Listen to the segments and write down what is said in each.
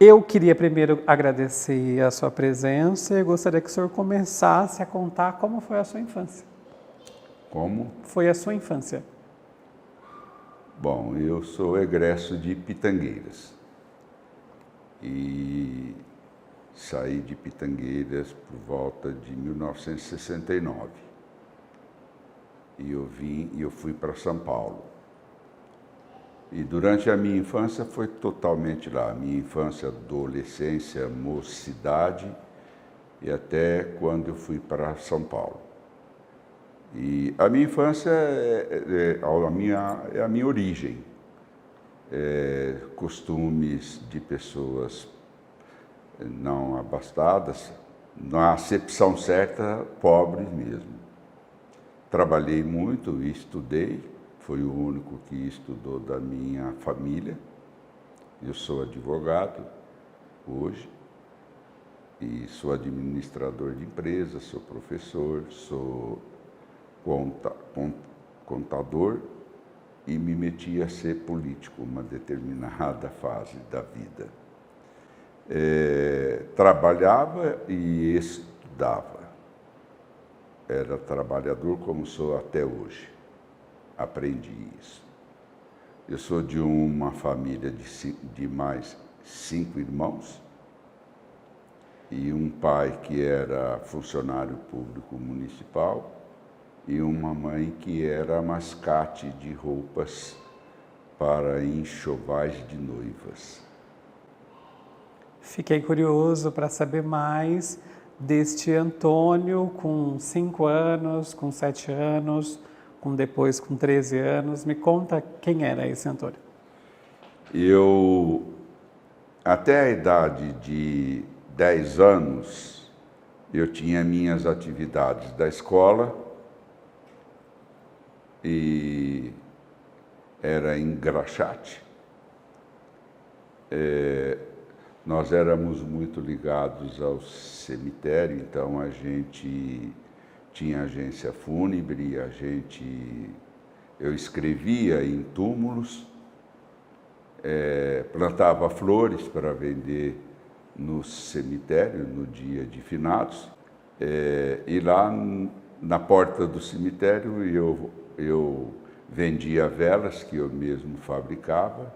Eu queria primeiro agradecer a sua presença e gostaria que o senhor começasse a contar como foi a sua infância. Como? Foi a sua infância. Bom, eu sou egresso de Pitangueiras e saí de Pitangueiras por volta de 1969 e eu fui para São Paulo. E durante a minha infância foi totalmente lá, minha infância, adolescência, mocidade e até quando eu fui para São Paulo. E a minha infância é a minha origem, costumes de pessoas não abastadas, na acepção certa, pobres mesmo. Trabalhei muito e estudei, fui o único que estudou da minha família. Eu sou advogado hoje e sou administrador de empresas, sou professor, sou contador e me meti a ser político uma determinada fase da vida. Trabalhava e estudava. Era trabalhador como sou até hoje. Aprendi isso. Eu sou de uma família de mais 5 irmãos e um pai que era funcionário público municipal e uma mãe que era mascate de roupas para enxovais de noivas. Fiquei curioso para saber mais deste Antônio com 5 anos, com 7 anos, depois com 13 anos. Me conta quem era esse Antônio. Até a idade de 10 anos, eu tinha minhas atividades da escola e era em Graxate. Nós éramos muito ligados ao cemitério, então a gente tinha agência fúnebre, eu escrevia em túmulos, plantava flores para vender no cemitério no dia de finados, e lá na porta do cemitério eu vendia velas que eu mesmo fabricava,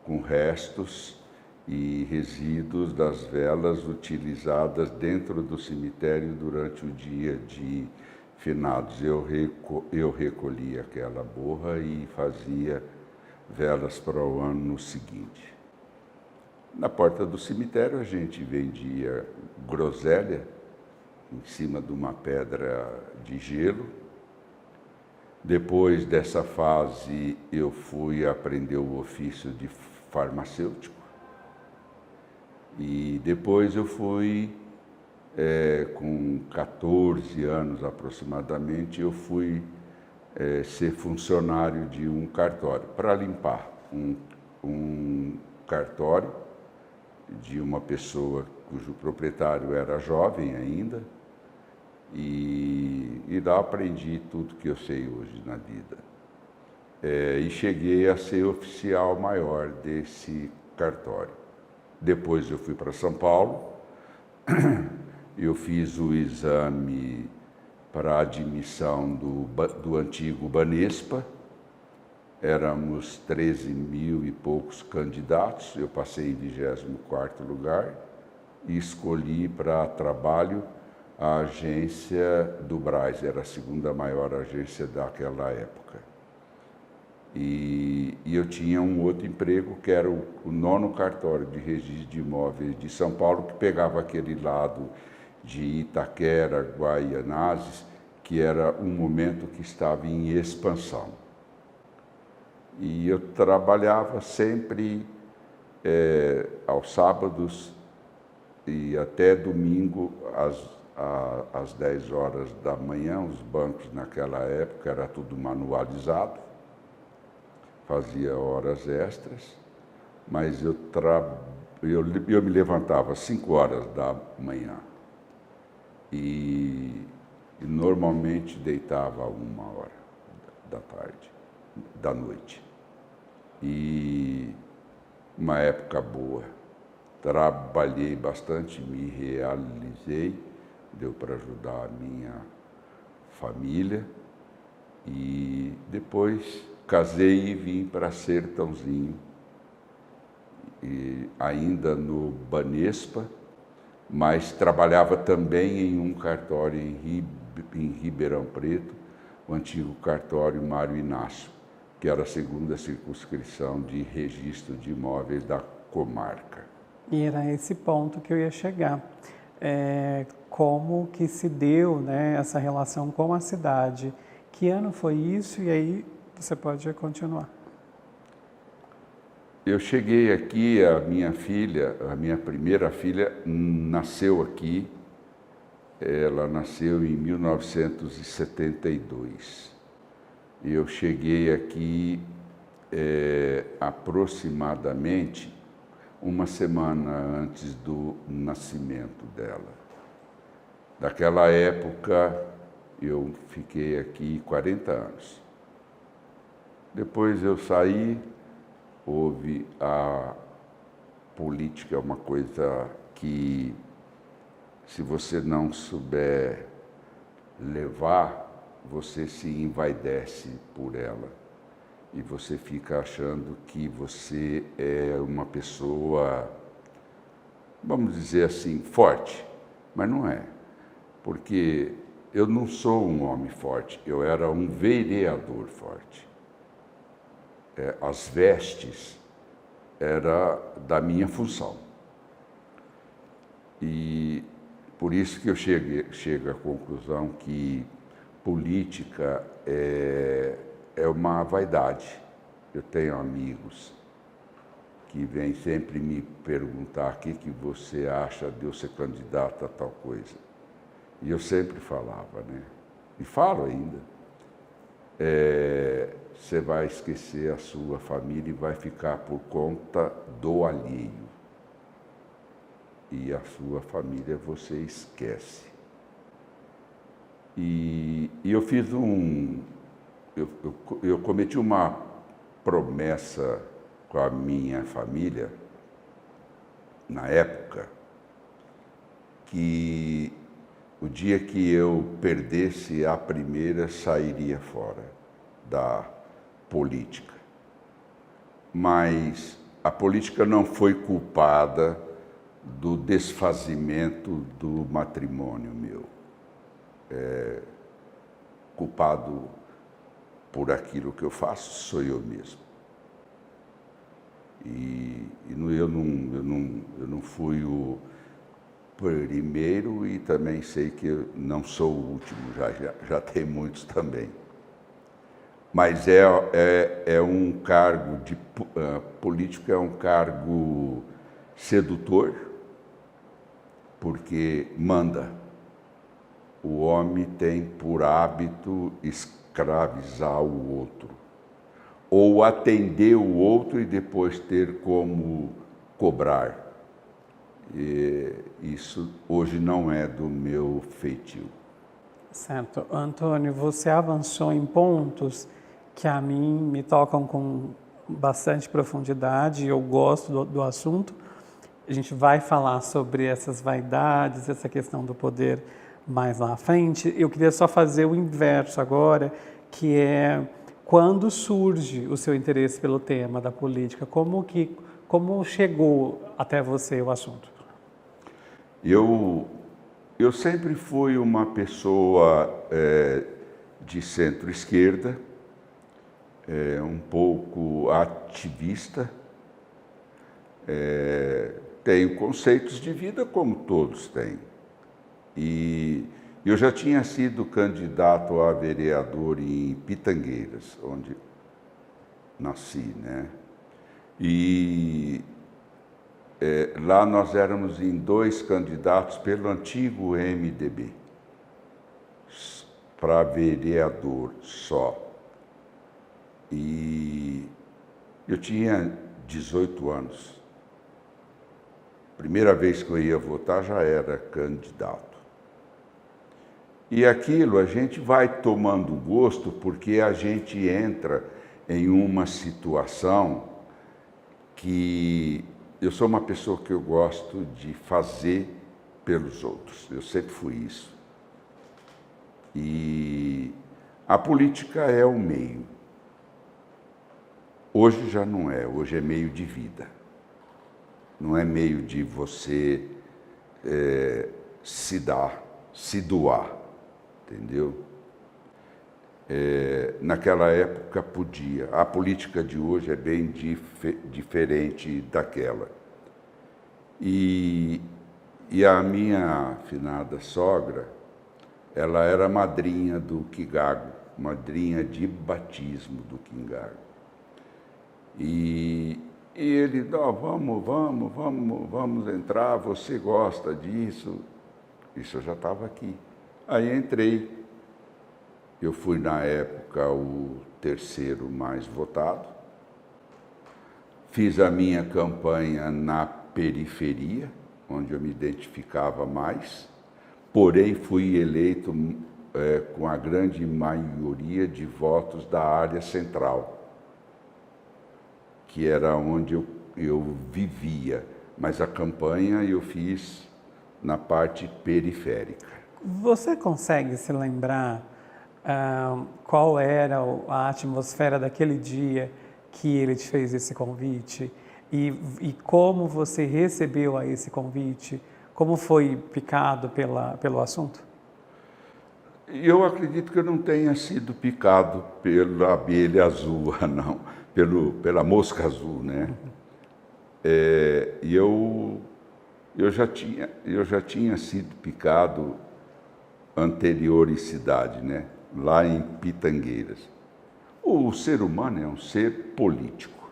com restos e resíduos das velas utilizadas dentro do cemitério durante o dia de finados. Eu recolhia aquela borra e fazia velas para o ano seguinte. Na porta do cemitério a gente vendia groselha em cima de uma pedra de gelo. Depois dessa fase eu fui aprender o ofício de farmacêutico. E depois eu fui, com 14 anos aproximadamente, eu fui ser funcionário de um cartório, para limpar um cartório de uma pessoa cujo proprietário era jovem ainda, e lá aprendi tudo que eu sei hoje na vida. E cheguei a ser oficial maior desse cartório. Depois eu fui para São Paulo, eu fiz o exame para admissão do antigo Banespa, éramos 13 mil e poucos candidatos, eu passei em 24º lugar e escolhi para trabalho a agência do Brás, era a segunda maior agência daquela época. E eu tinha um outro emprego que era o 9º cartório de registro de imóveis de São Paulo, que pegava aquele lado de Itaquera, Guaianazes, que era um momento que estava em expansão. E eu trabalhava sempre aos sábados e até domingo às 10 horas da manhã. Os bancos naquela época era tudo manualizado, fazia horas extras, mas eu me levantava às 5 horas da manhã e normalmente deitava 1h da tarde, da noite. E uma época boa. trabalhei bastante, me realizei, deu para ajudar a minha família e depois casei e vim para Sertãozinho, e ainda no Banespa, mas trabalhava também em um cartório em Ribeirão Preto, o antigo cartório Mário Inácio, que era a segunda circunscrição de registro de imóveis da comarca. E era esse ponto que eu ia chegar. Como que se deu, né, essa relação com a cidade? Que ano foi isso? E aí você pode continuar. Eu cheguei aqui, a minha primeira filha, nasceu aqui. Ela nasceu em 1972. Eu cheguei aqui aproximadamente uma semana antes do nascimento dela. Naquela época, eu fiquei aqui 40 anos. Depois eu saí. Houve a política, é uma coisa que, se você não souber levar, você se envaidece por ela. E você fica achando que você é uma pessoa, vamos dizer assim, forte. Mas não é. Porque eu não sou um homem forte, eu era um vereador forte. As vestes era da minha função. E por isso que eu chego à conclusão que política é uma vaidade. Eu tenho amigos que vêm sempre me perguntar o que você acha de eu ser candidato a tal coisa. E eu sempre falava, né? E falo ainda. Você vai esquecer a sua família e vai ficar por conta do alheio. E a sua família você esquece. E eu fiz eu cometi uma promessa com a minha família, na época, que o dia que eu perdesse a primeira, sairia fora da política. Mas a política não foi culpada do desfazimento do matrimônio meu. Culpado por aquilo que eu faço sou eu mesmo. Eu não fui o primeiro e também sei que eu não sou o último, já tem muitos também. Mas é um cargo político, é um cargo sedutor, porque manda. O homem tem por hábito escravizar o outro, ou atender o outro e depois ter como cobrar. E isso hoje não é do meu feitio. Certo. Antônio, você avançou em pontos que a mim me tocam com bastante profundidade, eu gosto do assunto. A gente vai falar sobre essas vaidades, essa questão do poder mais lá à frente. Eu queria só fazer o inverso agora, que é quando surge o seu interesse pelo tema da política, como chegou até você o assunto? Eu sempre fui uma pessoa de centro-esquerda, um pouco ativista, tenho conceitos de vida como todos têm. E eu já tinha sido candidato a vereador em Pitangueiras, onde nasci, né? E lá nós éramos em 2 candidatos pelo antigo MDB, para vereador só. E eu tinha 18 anos. Primeira vez que eu ia votar já era candidato. E aquilo a gente vai tomando gosto porque a gente entra em uma situação que eu sou uma pessoa que eu gosto de fazer pelos outros. Eu sempre fui isso. E a política é o meio. Hoje já não é, hoje é meio de vida. Não é meio de você se dar, se doar, entendeu? Naquela época podia. A política de hoje é bem diferente daquela. E a minha finada sogra, ela era madrinha do Quigago, madrinha de batismo do Quigago. E ele, não, vamos entrar, você gosta disso? Isso eu já estava aqui. Aí entrei. Eu fui, na época, o terceiro mais votado. Fiz a minha campanha na periferia, onde eu me identificava mais. Porém, fui eleito com a grande maioria de votos da área central, que era onde eu vivia. Mas a campanha eu fiz na parte periférica. Você consegue se lembrar qual era a atmosfera daquele dia que ele te fez esse convite e como você recebeu a esse convite? Como foi picado pelo assunto? Eu acredito que eu não tenha sido picado pela abelha azul, não, pela mosca azul, né? E eu já tinha sido picado anterioricidade, né? Lá em Pitangueiras. O ser humano é um ser político.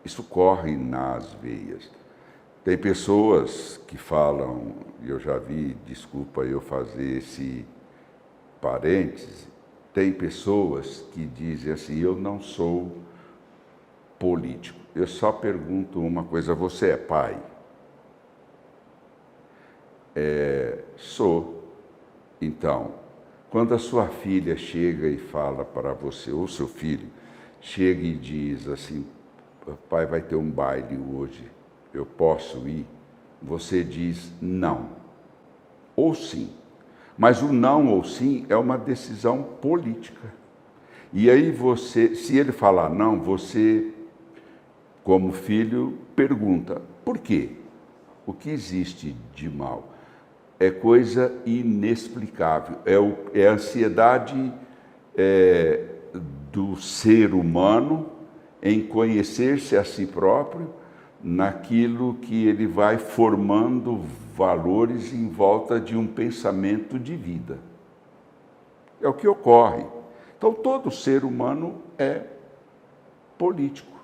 Isso corre nas veias. Tem pessoas que falam, eu já vi, desculpa eu fazer esse parêntese, tem pessoas que dizem assim, eu não sou político. Eu só pergunto uma coisa, você é pai? Sou. Então, quando a sua filha chega e fala para você, ou seu filho, chega e diz assim, pai, vai ter um baile hoje, eu posso ir? Você diz não, ou sim. Mas o não ou sim é uma decisão política. E aí você, se ele falar não, você, como filho, pergunta, por quê? O que existe de mal? É coisa inexplicável, é a ansiedade do ser humano em conhecer-se a si próprio, naquilo que ele vai formando valores em volta de um pensamento de vida. É o que ocorre. Então, todo ser humano é político.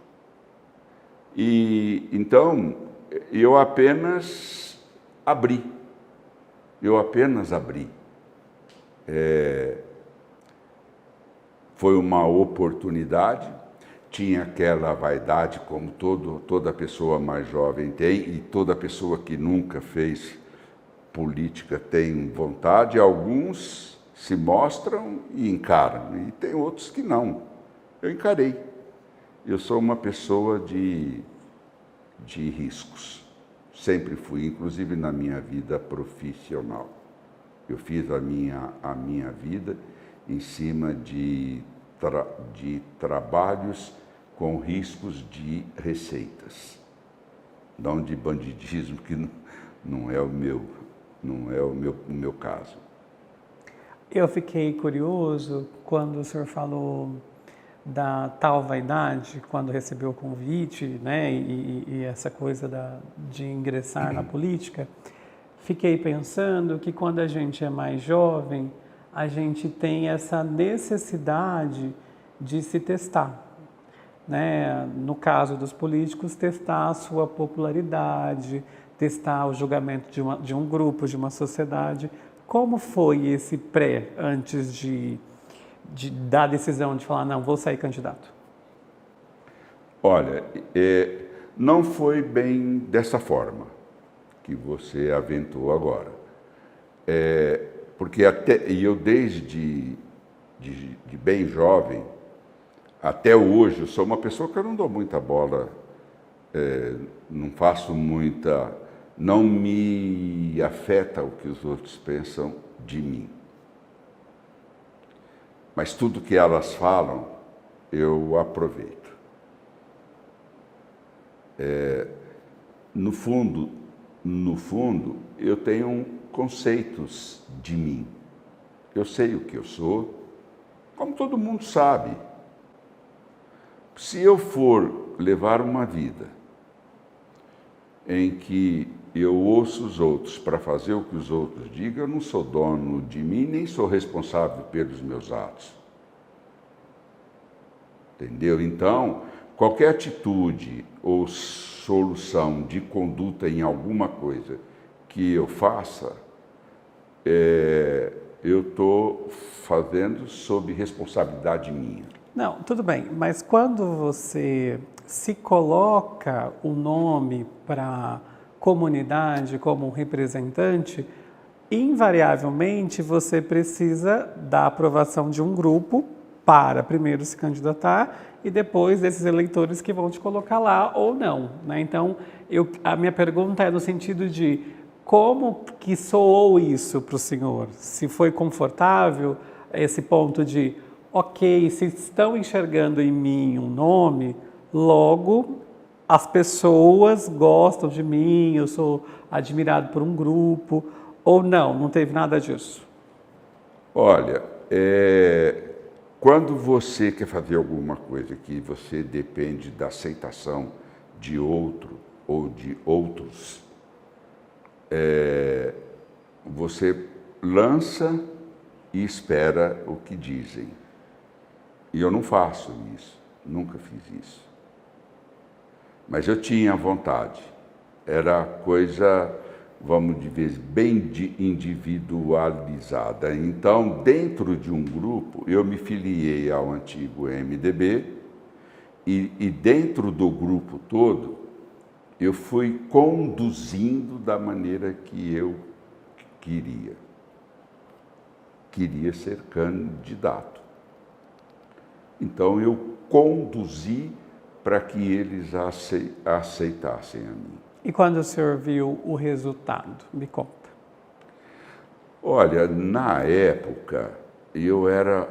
E então, eu apenas abri. Foi uma oportunidade, tinha aquela vaidade como toda pessoa mais jovem tem, e toda pessoa que nunca fez política tem vontade. Alguns se mostram e encaram, e tem outros que não. Eu encarei. Eu sou uma pessoa de riscos. Sempre fui, inclusive na minha vida profissional. Eu fiz a minha vida em cima de trabalhos com riscos de receitas. Não de bandidismo, que não é o meu caso. Eu fiquei curioso quando o senhor falou da tal vaidade, quando recebeu o convite, né, e essa coisa de ingressar na política. Fiquei pensando que quando a gente é mais jovem, a gente tem essa necessidade de se testar, né? No caso dos políticos, testar a sua popularidade, testar o julgamento de um grupo, de uma sociedade. Como foi esse pré, antes da decisão de falar, não, vou sair candidato? Olha, não foi bem dessa forma que você aventou agora. Porque eu desde bem jovem, até hoje, eu sou uma pessoa que eu não dou muita bola não faço muita... Não me afeta o que os outros pensam de mim. Mas tudo que elas falam, eu aproveito. No fundo, eu tenho conceitos de mim. Eu sei o que eu sou, como todo mundo sabe. Se eu for levar uma vida em que eu ouço os outros para fazer o que os outros digam, eu não sou dono de mim, nem sou responsável pelos meus atos. Entendeu? Então, qualquer atitude ou solução de conduta em alguma coisa que eu faça, eu estou fazendo sob responsabilidade minha. Não, tudo bem, mas quando você se coloca o nome para comunidade como um representante, invariavelmente você precisa da aprovação de um grupo para primeiro se candidatar e depois desses eleitores que vão te colocar lá ou não, né? Então, a minha pergunta é no sentido de como que soou isso para o senhor? Se foi confortável esse ponto de, ok, se estão enxergando em mim um nome, logo as pessoas gostam de mim, eu sou admirado por um grupo, ou não teve nada disso? Olha, quando você quer fazer alguma coisa que você depende da aceitação de outro ou de outros, você lança e espera o que dizem. E eu não faço isso, nunca fiz isso. Mas eu tinha vontade. Era coisa, vamos dizer, bem individualizada. Então, dentro de um grupo, eu me filiei ao antigo MDB e dentro do grupo todo, eu fui conduzindo da maneira que eu queria. Queria ser candidato. Então, eu conduzi para que eles aceitassem a mim. E quando o senhor viu o resultado? Me conta. Olha, na época, eu era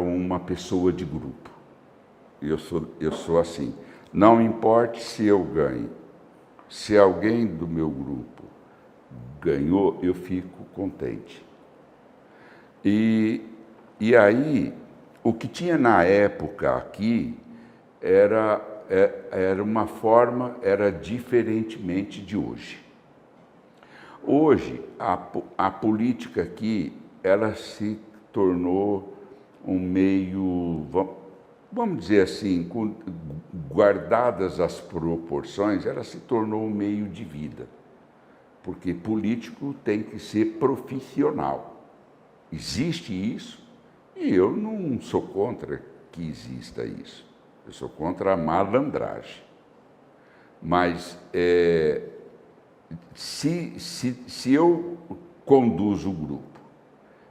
uma pessoa de grupo. Eu sou assim. Não importa se eu ganho. Se alguém do meu grupo ganhou, eu fico contente. E aí, o que tinha na época aqui era uma forma, era diferentemente de hoje. Hoje, a política aqui, ela se tornou um meio, vamos dizer assim, guardadas as proporções, ela se tornou um meio de vida. Porque político tem que ser profissional. Existe isso e eu não sou contra que exista isso. Eu sou contra a malandragem. Mas se eu conduzo o grupo,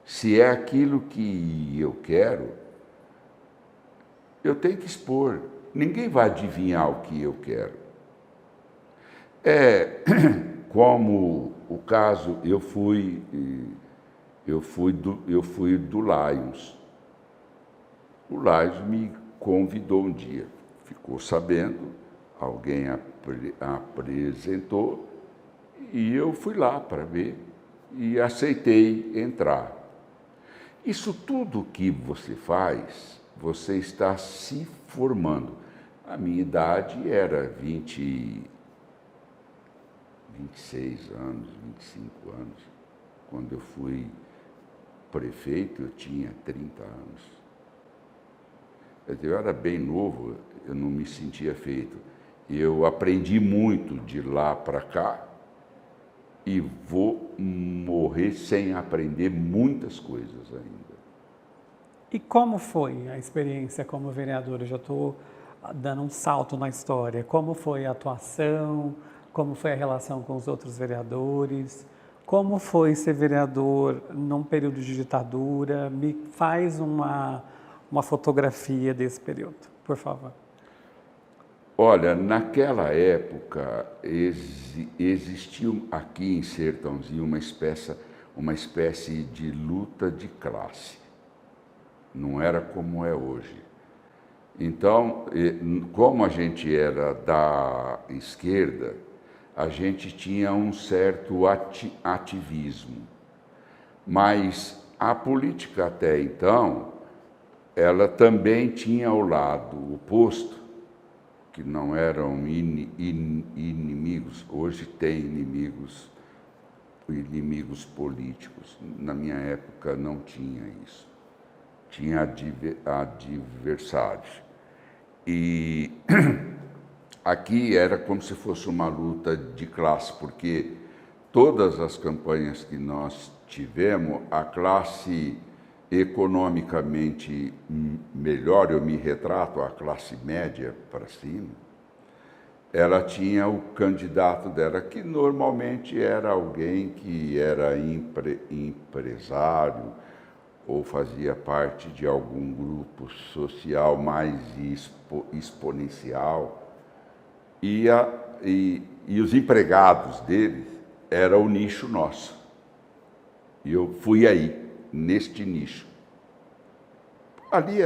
se é aquilo que eu quero, eu tenho que expor. Ninguém vai adivinhar o que eu quero. Como o caso, eu fui do Lions. O Lions me convidou um dia, ficou sabendo, alguém apresentou e eu fui lá para ver e aceitei entrar. Isso tudo que você faz, você está se formando. A minha idade era 26 anos, 25 anos. Quando eu fui prefeito, eu tinha 30 anos. Eu era bem novo, eu não me sentia feito. Eu aprendi muito de lá para cá e vou morrer sem aprender muitas coisas ainda. E como foi a experiência como vereador? Eu já estou dando um salto na história. Como foi a atuação? Como foi a relação com os outros vereadores? Como foi ser vereador num período de ditadura? Me faz uma fotografia desse período, por favor. Olha, naquela época existia aqui em Sertãozinho uma espécie de luta de classe. Não era como é hoje. Então, como a gente era da esquerda, a gente tinha um certo ativismo. Mas a política até então, ela também tinha o lado oposto, que não eram inimigos. Hoje tem inimigos políticos. Na minha época não tinha isso. Tinha adversários. E aqui era como se fosse uma luta de classe, porque todas as campanhas que nós tivemos, a classe economicamente melhor, eu me retrato, a classe média para cima, ela tinha o candidato dela, que normalmente era alguém que era empresário ou fazia parte de algum grupo social mais exponencial. E os empregados deles era o nicho nosso. E eu fui aí, neste nicho. Ali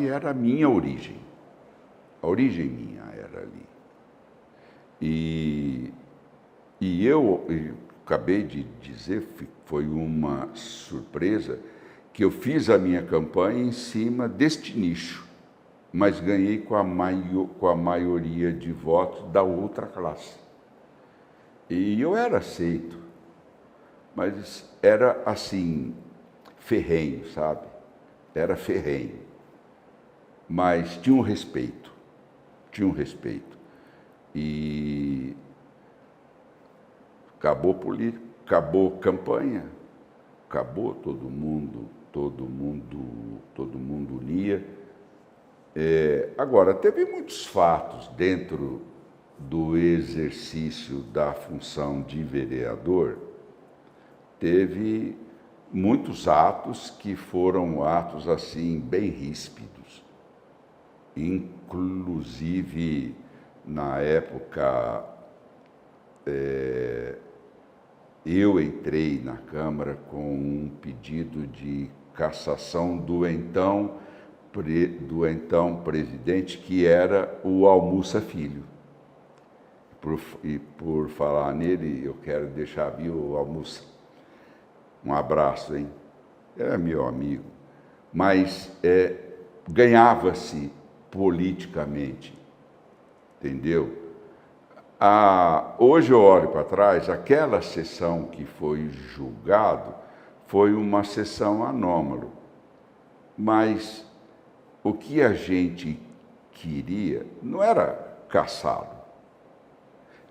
era a minha origem. A origem minha era ali. E eu acabei de dizer, foi uma surpresa, que eu fiz a minha campanha em cima deste nicho, mas ganhei com a maioria de votos da outra classe. E eu era aceito, mas era assim, ferrenho, sabe? Era ferrenho, mas tinha um respeito. E acabou política, acabou campanha, acabou todo mundo unia. Agora, teve muitos fatos dentro do exercício da função de vereador, teve muitos atos que foram atos assim bem ríspidos. Inclusive, na época, eu entrei na Câmara com um pedido de cassação do então presidente, que era o Almussa Filho. E por falar nele, eu quero deixar viu, o Almussa. Um abraço, hein? Era meu amigo. Mas ganhava-se politicamente, entendeu? Hoje eu olho para trás, aquela sessão que foi julgado foi uma sessão anômala. Mas o que a gente queria não era caçá-lo,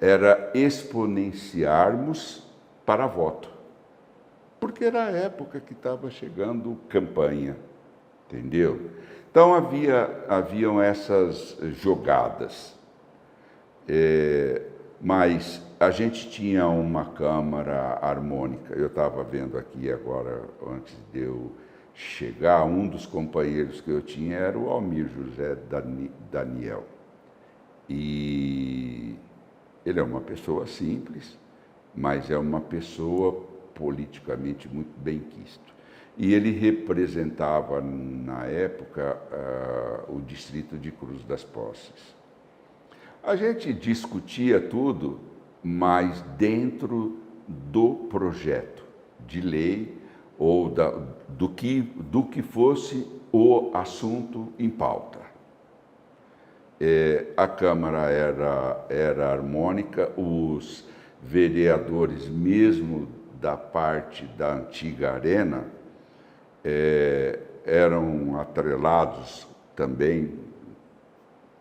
era exponenciarmos para voto. Porque era a época que estava chegando campanha, entendeu? Então haviam essas jogadas. Mas a gente tinha uma Câmara harmônica. Eu estava vendo aqui agora, antes de eu chegar, um dos companheiros que eu tinha era o Almir José Daniel. E ele é uma pessoa simples, mas é uma pessoa politicamente muito benquisto. E ele representava, na época, o distrito de Cruz das Posses. A gente discutia tudo, mas dentro do projeto de lei ou do que fosse o assunto em pauta. A Câmara era harmônica, os vereadores, mesmo da parte da antiga Arena, eram atrelados também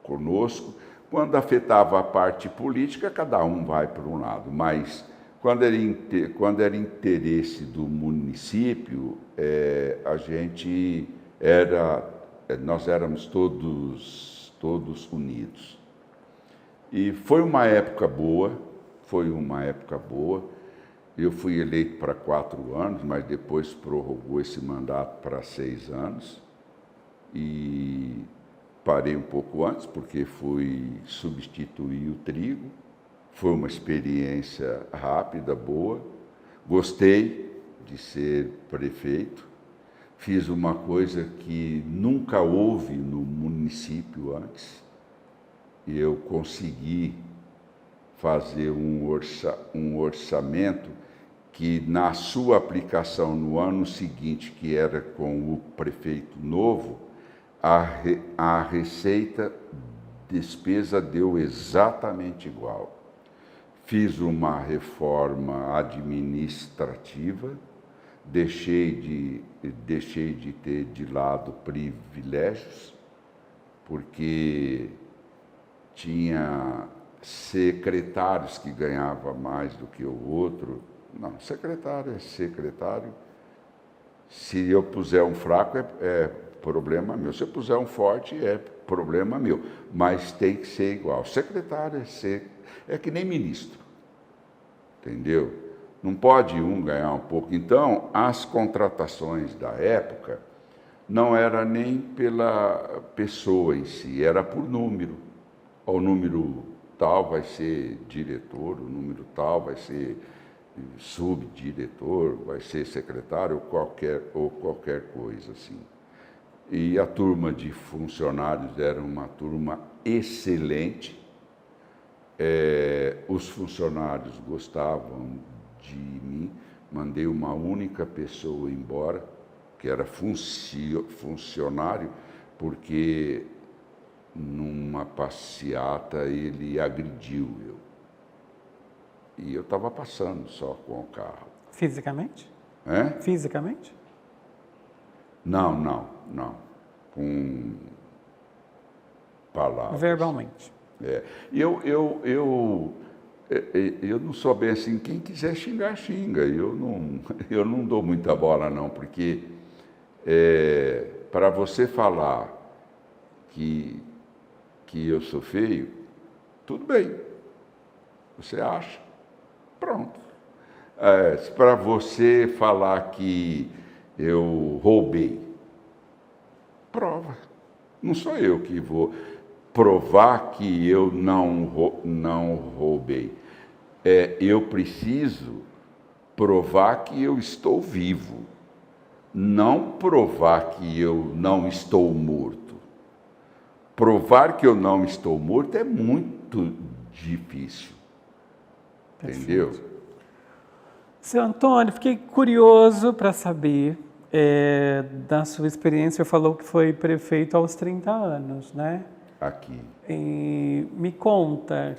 conosco. Quando afetava a parte política, cada um vai para um lado, mas quando era interesse do município, nós éramos todos unidos. E foi uma época boa. Eu fui eleito para 4 anos, mas depois prorrogou esse mandato para 6 anos. E parei um pouco antes, porque fui substituir o trigo. Foi uma experiência rápida, boa. Gostei de ser prefeito. Fiz uma coisa que nunca houve no município antes. Eu consegui fazer um orçamento que, na sua aplicação no ano seguinte, que era com o prefeito novo, a receita despesa deu exatamente igual. Fiz uma reforma administrativa, deixei de ter de lado privilégios, porque tinha secretários que ganhavam mais do que o outro. Não, secretário é secretário. Se eu puser um fraco, é problema meu. Se eu puser um forte, é problema meu. Mas tem que ser igual. Secretário é que nem ministro. Entendeu? Não pode um ganhar um pouco. Então, as contratações da época não era nem pela pessoa em si, era por número. O número tal vai ser diretor, o número tal vai ser subdiretor, vai ser secretário ou qualquer coisa assim. E a turma de funcionários era uma turma excelente. Os funcionários gostavam de mim. Mandei uma única pessoa embora, que era funcionário, porque numa passeata ele agrediu eu. E eu estava passando só com o carro. Fisicamente? Fisicamente? Não. Com palavras. Verbalmente. Eu não sou bem assim, quem quiser xingar, xinga. Eu não dou muita bola, não, porque para você falar que eu sou feio, tudo bem. Você acha? Pronto. Para você falar que eu roubei, prova. Não sou eu que vou provar que eu não roubei. Eu preciso provar que eu estou vivo, não provar que eu não estou morto. Provar que eu não estou morto é muito difícil. Entendeu? Seu Antônio, fiquei curioso para saber da sua experiência. Você falou que foi prefeito aos 30 anos, né? Aqui. E me conta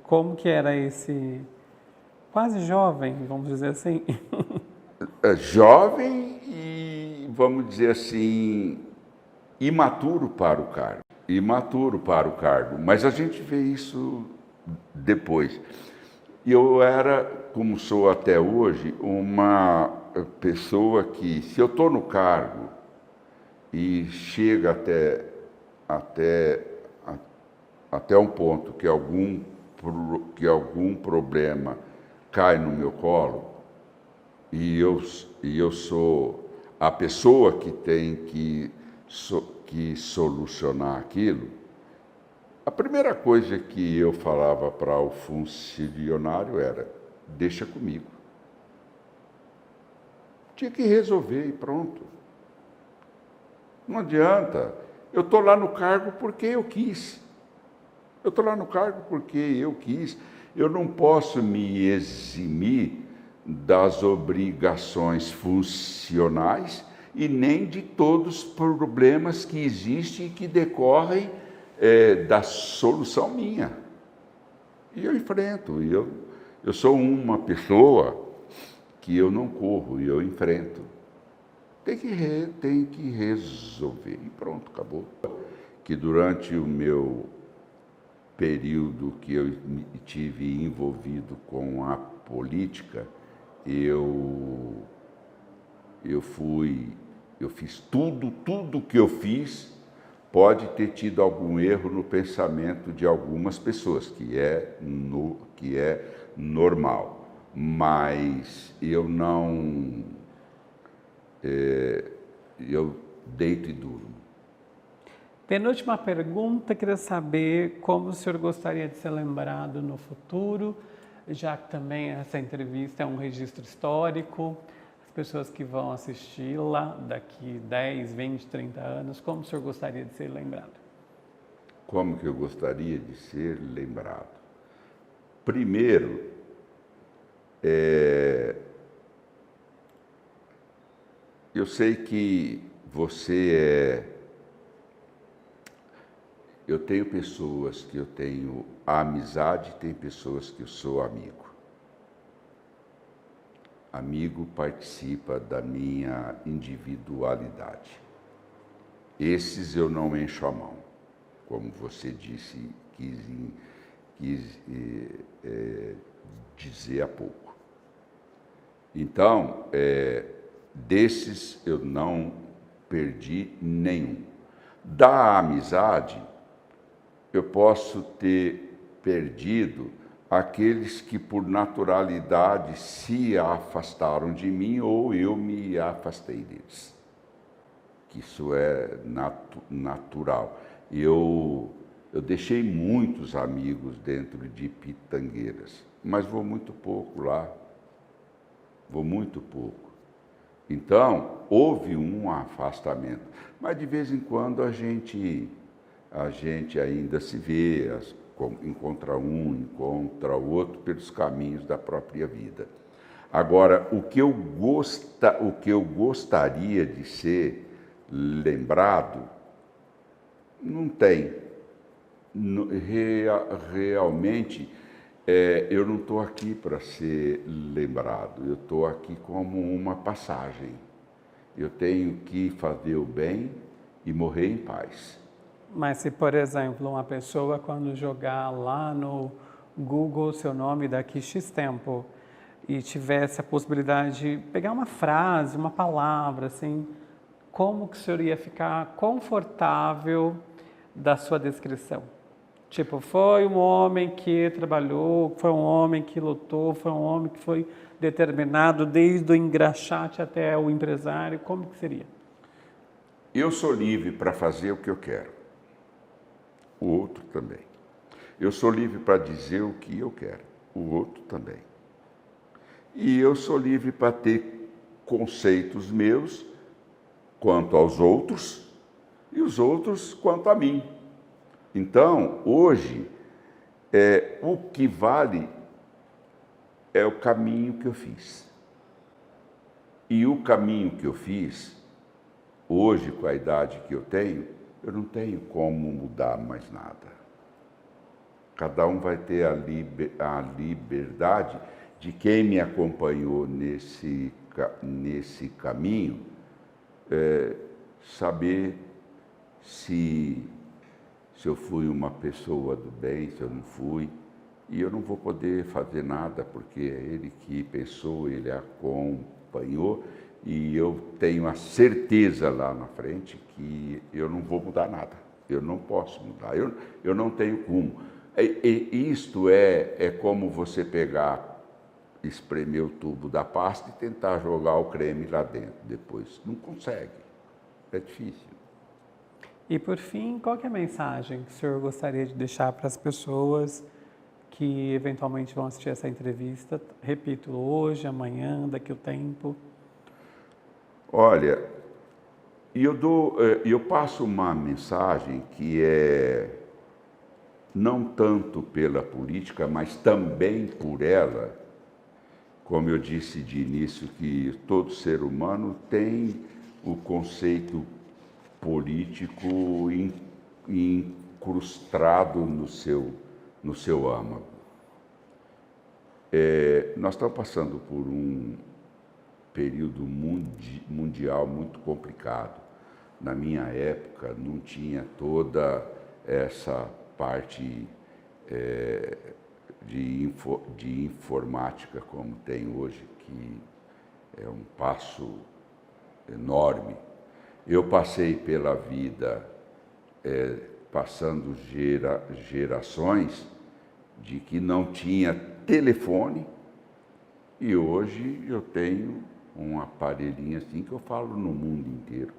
como que era esse quase jovem, vamos dizer assim. Jovem e, vamos dizer assim, imaturo para o cargo. Imaturo para o cargo, mas a gente vê isso depois. Eu era, como sou até hoje, uma pessoa que, se eu estou no cargo e chega até um ponto que algum problema cai no meu colo e eu sou a pessoa que tem que solucionar aquilo, a primeira coisa que eu falava para o funcionário era: deixa comigo. Tinha que resolver e pronto. Não adianta. Eu estou lá no cargo porque eu quis. Eu estou lá no cargo porque eu quis. Eu não posso me eximir das obrigações funcionais e nem de todos os problemas que existem e que decorrem da solução minha. E eu enfrento. Eu sou uma pessoa que eu não corro, eu enfrento. Tem que resolver. E pronto, acabou. Que durante o meu período que eu tive envolvido com a política, eu fiz tudo que eu fiz. Pode ter tido algum erro no pensamento de algumas pessoas, que é normal, mas eu eu deito e durmo. Penúltima pergunta, queria saber como o senhor gostaria de ser lembrado no futuro, já que também essa entrevista é um registro histórico, as pessoas que vão assisti-la daqui 10, 20, 30 anos, como o senhor gostaria de ser lembrado? Como que eu gostaria de ser lembrado? Primeiro, eu sei que eu tenho pessoas que eu tenho amizade, tem pessoas que eu sou amigo. Amigo participa da minha individualidade. Esses eu não encho a mão, como você disse, quis dizer há pouco. Então, desses eu não perdi nenhum. Da amizade, eu posso ter perdido aqueles que por naturalidade se afastaram de mim ou eu me afastei deles. Que isso é natural. Eu deixei muitos amigos dentro de Pitangueiras, mas vou muito pouco lá. Vou muito pouco. Então, houve um afastamento, mas de vez em quando a gente ainda se vê, encontra um, encontra o outro pelos caminhos da própria vida. Agora, o que eu gostaria de ser lembrado, não tem. Realmente, eu não estou aqui para ser lembrado, eu estou aqui como uma passagem. Eu tenho que fazer o bem e morrer em paz. Mas se, por exemplo, uma pessoa quando jogar lá no Google seu nome daqui X tempo e tivesse a possibilidade de pegar uma frase, uma palavra, assim, como que o senhor ia ficar confortável da sua descrição? Tipo, foi um homem que trabalhou, foi um homem que lutou, foi um homem que foi determinado desde o engraxate até o empresário, como que seria? Eu sou livre para fazer o que eu quero. O outro também. Eu sou livre para dizer o que eu quero. O outro também. E eu sou livre para ter conceitos meus quanto aos outros e os outros quanto a mim. Então, hoje, o que vale é o caminho que eu fiz. E o caminho que eu fiz, hoje, com a idade que eu não tenho como mudar mais nada. Cada um vai ter a liberdade de quem me acompanhou nesse caminho, saber se eu fui uma pessoa do bem, se eu não fui. E eu não vou poder fazer nada, porque é ele que pensou, ele acompanhou, e eu tenho a certeza lá na frente que eu não vou mudar nada. Eu não posso mudar, eu não tenho como. Isto é como você pegar, espremer o tubo da pasta e tentar jogar o creme lá dentro depois. Não consegue, é difícil. E por fim, qual que é a mensagem que o senhor gostaria de deixar para as pessoas que eventualmente vão assistir essa entrevista? Repito, hoje, amanhã, daqui a um tempo. Olha, eu passo uma mensagem que é não tanto pela política, mas também por ela, como eu disse de início, que todo ser humano tem o conceito político incrustado no seu âmago. Nós estamos passando por um período mundial muito complicado. Na minha época não tinha toda essa parte de informática como tem hoje, que é um passo enorme. Eu passei pela vida passando gerações de que não tinha telefone, e hoje eu tenho um aparelhinho assim que eu falo no mundo inteiro.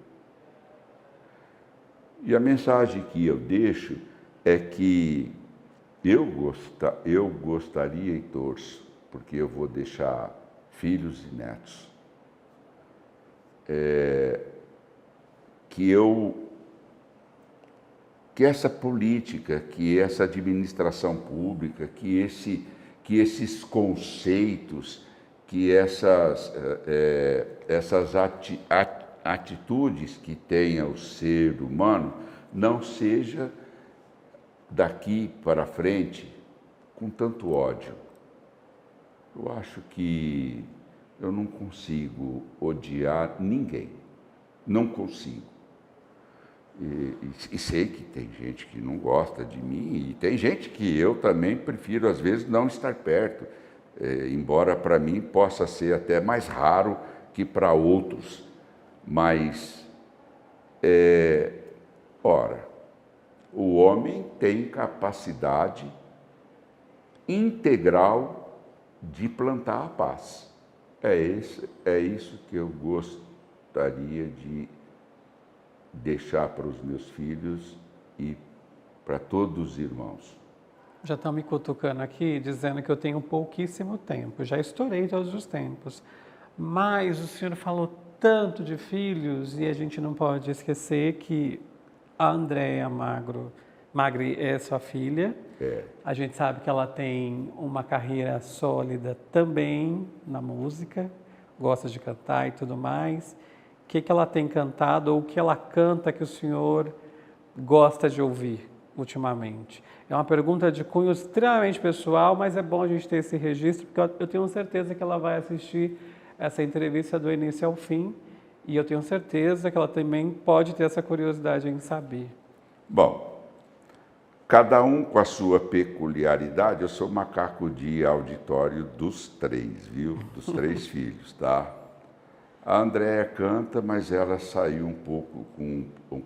E a mensagem que eu deixo é que eu gostaria e torço, porque eu vou deixar filhos e netos, que essa política, que essa administração pública, que esses conceitos, que essas atitudes que tenha o ser humano não seja daqui para frente com tanto ódio. Eu acho que eu não consigo odiar ninguém, não consigo. E sei que tem gente que não gosta de mim, e tem gente que eu também prefiro, às vezes, não estar perto, embora para mim possa ser até mais raro que para outros. Mas, ora, o homem tem capacidade integral de plantar a paz. É isso que eu gostaria de deixar para os meus filhos e para todos os irmãos. Já estão me cutucando aqui, dizendo que eu tenho pouquíssimo tempo. Já estourei todos os tempos. Mas o senhor falou tanto de filhos e a gente não pode esquecer que a Andréa Magri é sua filha. A gente sabe que ela tem uma carreira sólida também na música, gosta de cantar e tudo mais. O que ela tem cantado ou o que ela canta que o senhor gosta de ouvir ultimamente? É uma pergunta de cunho extremamente pessoal, mas é bom a gente ter esse registro, porque eu tenho certeza que ela vai assistir essa entrevista do início ao fim e eu tenho certeza que ela também pode ter essa curiosidade em saber. Bom, cada um com a sua peculiaridade. Eu sou macaco de auditório dos três, viu? Dos três filhos, tá? A Andréa canta, mas ela saiu um pouco com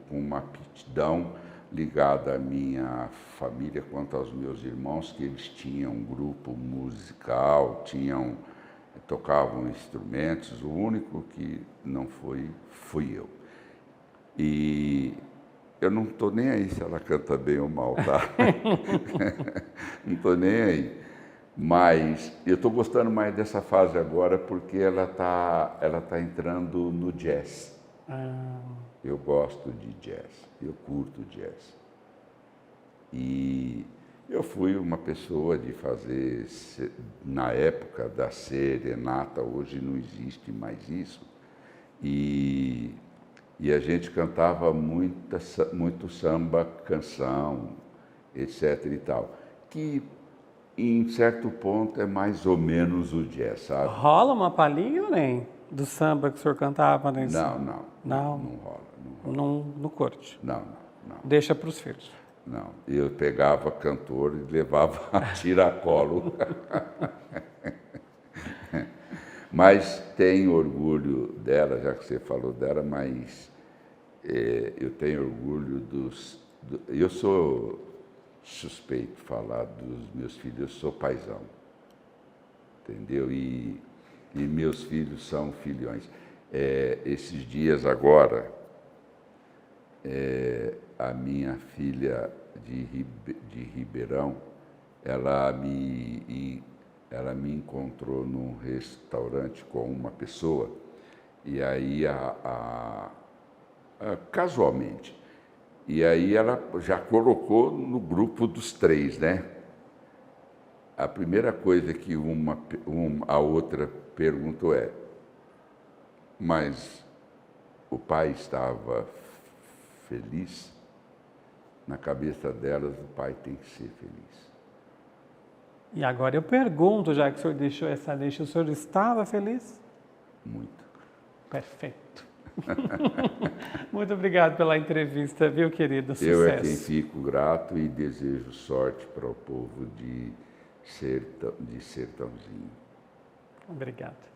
uma aptidão ligada à minha família quanto aos meus irmãos, que eles tinham um grupo musical, tocavam instrumentos. O único que não fui eu. E eu não estou nem aí se ela canta bem ou mal, tá? Não estou nem aí. Mas eu estou gostando mais dessa fase agora porque ela tá entrando no jazz. Eu gosto de jazz, eu curto jazz. E eu fui uma pessoa de fazer, na época da serenata, hoje não existe mais isso, e a gente cantava muito samba, canção, etc. e tal, que em certo ponto é mais ou menos o jazz, sabe? Rola uma palhinha ou nem? Do samba que o senhor cantava nesse? Não rola. Não curte? Não. Deixa para os filhos? Não, eu pegava cantor e levava a tiracolo. Mas tenho orgulho dela, já que você falou dela, mas eu tenho orgulho eu sou suspeito de falar dos meus filhos, eu sou paizão, entendeu? E meus filhos são filhões. Esses dias agora, a minha filha de Ribeirão, ela me encontrou num restaurante com uma pessoa, e aí casualmente, e aí ela já colocou no grupo dos três, né? A primeira coisa que a outra perguntou mas o pai estava feliz? Na cabeça delas, o pai tem que ser feliz. E agora eu pergunto, já que o senhor deixou essa deixa, o senhor estava feliz? Muito. Perfeito. Muito obrigado pela entrevista, viu, querido? Sucesso. Eu é quem fico grato e desejo sorte para o povo de Sertãozinho. Obrigado.